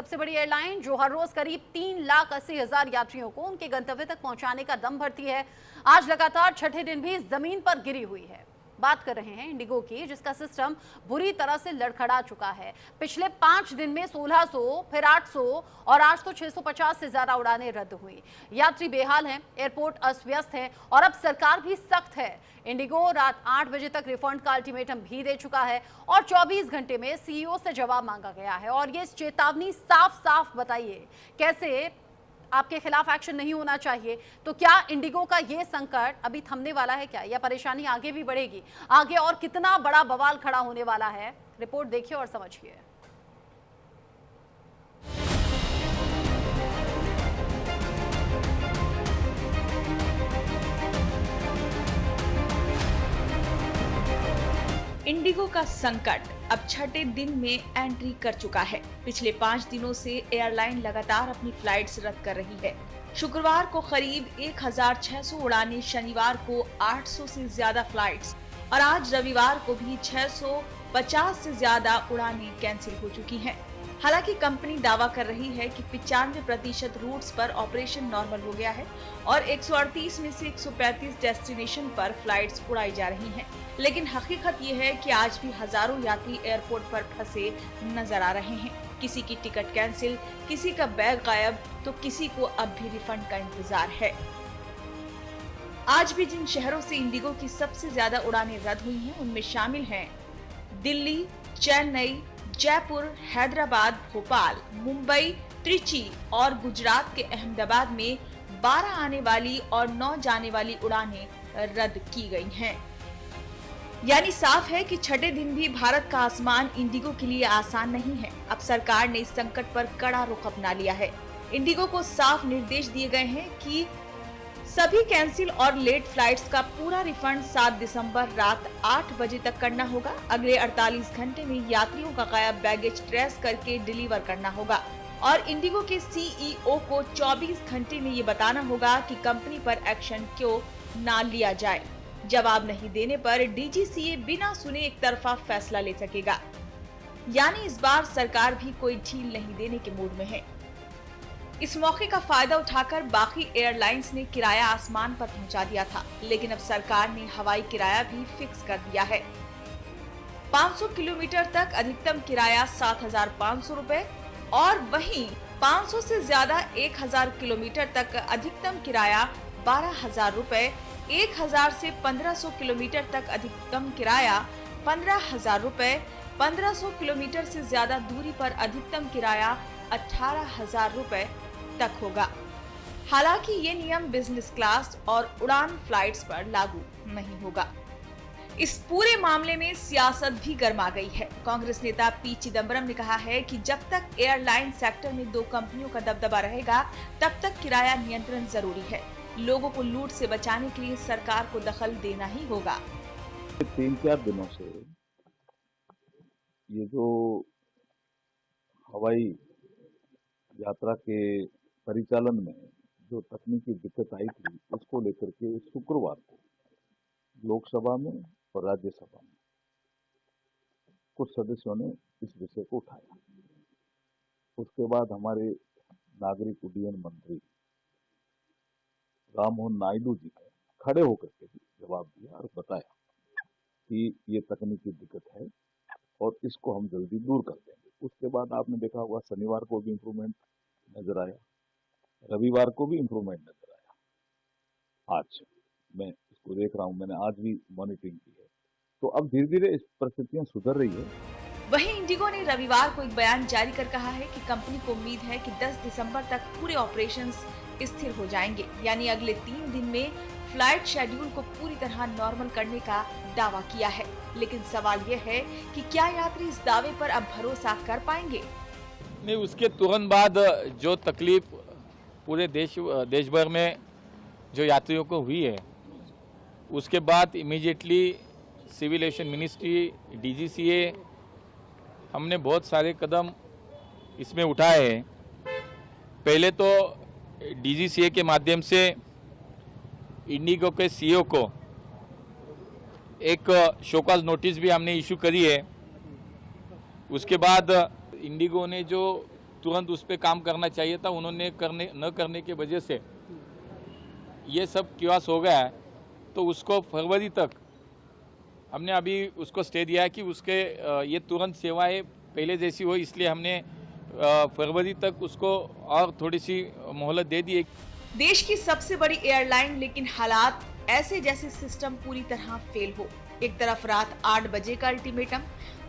सबसे बड़ी एयरलाइन जो हर रोज करीब 3,80,000 यात्रियों को उनके गंतव्य तक पहुंचाने का दम भरती है, आज लगातार छठे दिन भी जमीन पर गिरी हुई है। बात कर रहे हैं इंडिगो की, जिसका सिस्टम बुरी तरह से लड़खड़ा चुका है। पिछले 5 दिन में 1600, फिर 800 और आज तो 650 से ज्यादा उड़ानें रद्द हुई। यात्री बेहाल हैं, एयरपोर्ट अस्त व्यस्त है और अब सरकार भी सख्त है। इंडिगो रात 8 बजे तक रिफंड का अल्टीमेटम भी दे चुका है और 24 घंटे में सीईओ से जवाब मांगा गया है। और ये चेतावनी साफ साफ बताइए, कैसे आपके खिलाफ एक्शन नहीं होना चाहिए। तो क्या इंडिगो का ये संकट अभी थमने वाला है क्या, या परेशानी आगे भी बढ़ेगी? आगे और कितना बड़ा बवाल खड़ा होने वाला है, रिपोर्ट देखिए और समझिए। इंडिगो का संकट अब छठे दिन में एंट्री कर चुका है। पिछले 5 दिनों से एयरलाइन लगातार अपनी फ्लाइट्स रद्द कर रही है। शुक्रवार को करीब 1,600 उड़ानें, शनिवार को 800 से ज्यादा फ्लाइट्स और आज रविवार को भी 650 से ज्यादा उड़ानें कैंसिल हो चुकी हैं। हालांकि कंपनी दावा कर रही है कि 95% रूट्स पर ऑपरेशन नॉर्मल हो गया है और 138 में से 135 डेस्टिनेशन पर फ्लाइट्स उड़ाई जा रही हैं। लेकिन हकीकत ये है कि आज भी हजारों यात्री एयरपोर्ट पर फंसे नजर आ रहे हैं। किसी की टिकट कैंसिल, किसी का बैग गायब, तो किसी को अब भी रिफंड का इंतजार है। आज भी जिन शहरों से इंडिगो की सबसे ज्यादा उड़ानें रद्द हुई हैं, उनमें शामिल हैं दिल्ली, चेन्नई, जयपुर, हैदराबाद, भोपाल, मुंबई, त्रिची और गुजरात के अहमदाबाद में 12 आने वाली और 9 जाने वाली उड़ानें रद्द की गई हैं। यानी साफ है कि छठे दिन भी भारत का आसमान इंडिगो के लिए आसान नहीं है। अब सरकार ने इस संकट पर कड़ा रुख अपना लिया है। इंडिगो को साफ निर्देश दिए गए हैं कि सभी कैंसिल और लेट फ्लाइट्स का पूरा रिफंड 7 दिसंबर रात 8 बजे तक करना होगा। अगले 48 घंटे में यात्रियों का गायब बैगेज ट्रेस करके डिलीवर करना होगा और इंडिगो के सीईओ को 24 घंटे में ये बताना होगा कि कंपनी पर एक्शन क्यों ना लिया जाए। जवाब नहीं देने पर डीजीसीए बिना सुने एक तरफा फैसला ले सकेगा। यानी इस बार सरकार भी कोई ढील नहीं देने के मूड में है। इस मौके का फायदा उठाकर बाकी एयरलाइंस ने किराया आसमान पर पहुंचा दिया था, लेकिन अब सरकार ने हवाई किराया भी फिक्स कर दिया है। 500 किलोमीटर तक अधिकतम किराया 7,500 रुपए और वहीं 500 से ज्यादा 1,000 किलोमीटर तक अधिकतम किराया 12,000 रुपए, 1,000 से 1,500 किलोमीटर तक अधिकतम किराया 15,000 रुपए, 1,500 किलोमीटर से ज्यादा दूरी पर अधिकतम किराया 18,000 रुपए तक होगा। हालांकि ये नियम बिजनेस क्लास और उड़ान फ्लाइट्स पर लागू नहीं होगा। इस पूरे मामले में सियासत भी गर्मा गई है। कांग्रेस नेता पी चिदम्बरम ने कहा है कि जब तक एयरलाइन सेक्टर में 2 कंपनियों का दबदबा रहेगा, तब तक किराया नियंत्रण जरूरी है। लोगों को लूट से बचाने के लिए सरकार को दखल देना ही होगा। 3-4 दिनों से ये जो हवाई यात्रा के परिचालन में जो तकनीकी दिक्कत आई थी, उसको लेकर के शुक्रवार को लोकसभा में और राज्यसभा में कुछ सदस्यों ने इस विषय को उठाया। उसके बाद हमारे नागरिक उड्डयन मंत्री राममोहन नायडू जी ने खड़े होकर के भी जवाब दिया और बताया कि ये तकनीकी दिक्कत है और इसको हम जल्दी दूर कर देंगे। उसके बाद आपने देखा होगा शनिवार को भी इम्प्रूवमेंट नजर आया, रविवार को भी इम्प्रूवमेंट नजर आया। आज मैं इसको देख रहा हूं, मैंने आज भी मॉनिटरिंग की है, तो अब धीरे धीरे इस परिस्थितियां सुधर रही है। वहीं इंडिगो ने रविवार को एक बयान जारी कर कहा है कि कंपनी को उम्मीद है कि 10 दिसंबर तक पूरे ऑपरेशंस स्थिर हो जाएंगे। यानी अगले 3 दिन में फ्लाइट शेड्यूल को पूरी तरह नॉर्मल करने का दावा किया है। लेकिन सवाल यह है कि क्या यात्री इस दावे पर अब भरोसा कर पाएंगे? नहीं, उसके तुरंत बाद जो तकलीफ पूरे देश भर में जो यात्रियों को हुई है, उसके बाद immediately civil aviation ministry, DGCA, हमने बहुत सारे कदम इसमें उठाए हैं। पहले तो डीजीसीए के माध्यम से इंडिगो के सीईओ को एक शोकॉज नोटिस भी हमने इशू करी है। उसके बाद इंडिगो ने जो तुरंत उस पर काम करना चाहिए था, उन्होंने न करने की वजह से ये सब कियास हो गया है। तो उसको फरवरी तक हमने अभी उसको स्टे दिया है कि उसके ये तुरंत सेवाएं पहले जैसी हो, इसलिए हमने फरवरी तक उसको और थोड़ी सी मोहलत दे दी है। देश की सबसे बड़ी एयरलाइन, लेकिन हालात ऐसे जैसे सिस्टम पूरी तरह फेल हो। एक तरफ रात 8 बजे का अल्टीमेटम,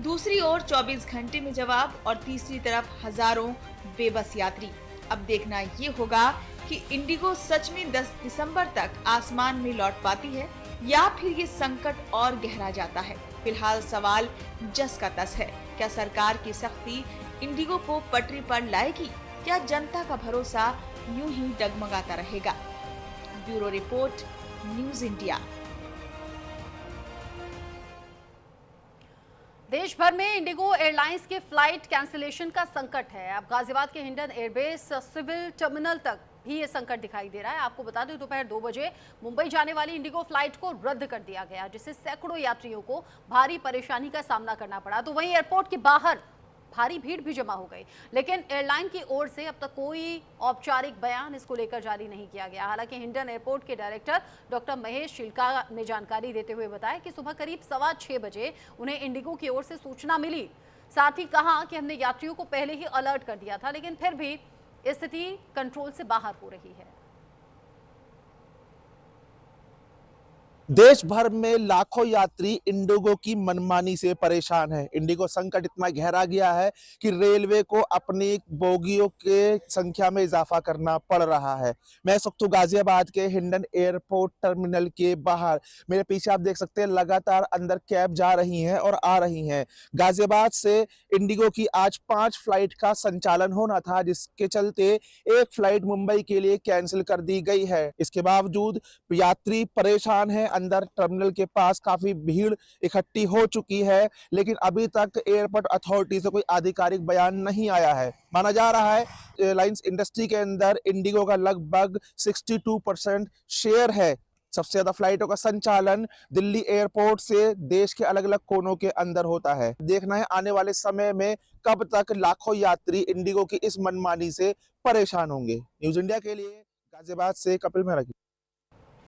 दूसरी ओर 24 घंटे में जवाब और तीसरी तरफ हजारों बेबस यात्री। अब देखना ये होगा कि इंडिगो सच में 10 दिसंबर तक आसमान में लौट पाती है या फिर ये संकट और गहरा जाता है। फिलहाल सवाल जस का तस है, क्या सरकार की सख्ती इंडिगो को पटरी पर लाएगी या जनता का भरोसा यूं ही डगमगाता रहेगा। Bureau report, news India. देश भर में इंडिगो एयरलाइंस के फ्लाइट कैंसिलेशन का संकट है। अब गाजियाबाद के हिंडन एयरबेस सिविल टर्मिनल तक भी ये संकट दिखाई दे रहा है। आपको बता दें, दोपहर 2 बजे मुंबई जाने वाली इंडिगो फ्लाइट को रद्द कर दिया गया, जिससे सैकड़ों यात्रियों को भारी परेशानी का सामना करना पड़ा। तो वहीं एयरपोर्ट के बाहर भारी भीड़ भी जमा हो गई, लेकिन एयरलाइन की ओर से अब तक कोई औपचारिक बयान इसको लेकर जारी नहीं किया गया। हालांकि हिंडन एयरपोर्ट के डायरेक्टर डॉक्टर महेश शिल्का ने जानकारी देते हुए बताया कि सुबह करीब 6:15 बजे उन्हें इंडिगो की ओर से सूचना मिली। साथ ही कहा कि हमने यात्रियों को पहले ही अलर्ट कर दिया था, लेकिन फिर भी स्थिति कंट्रोल से बाहर हो रही है। देश भर में लाखों यात्री इंडिगो की मनमानी से परेशान है। इंडिगो संकट इतना गहरा गया है कि रेलवे को अपनी बोगियों के संख्या में इजाफा करना पड़ रहा है। मैं इस वक्त गाजियाबाद के हिंडन एयरपोर्ट टर्मिनल के बाहर, मेरे पीछे आप देख सकते हैं लगातार अंदर कैब जा रही हैं और आ रही हैं। गाजियाबाद से इंडिगो की आज 5 फ्लाइट का संचालन होना था, जिसके चलते एक फ्लाइट मुंबई के लिए कैंसिल कर दी गई है। इसके बावजूद यात्री परेशान है। अंदर टर्मिनल के पास काफी भीड़ इकट्ठी हो चुकी है, लेकिन अभी तक एयरपोर्ट अथॉरिटी से कोई आधिकारिक बयान नहीं आया है। माना जा रहा है एयरलाइंस इंडस्ट्री के अंदर इंडिगो का लगभग 62% शेयर है। सबसे ज्यादा फ्लाइटों का संचालन दिल्ली एयरपोर्ट से देश के अलग अलग कोनों के अंदर होता है। देखना है आने वाले समय में कब तक लाखों यात्री इंडिगो की इस मनमानी से परेशान होंगे। न्यूज़ इंडिया के लिए गाजियाबाद से कपिल मेहरा।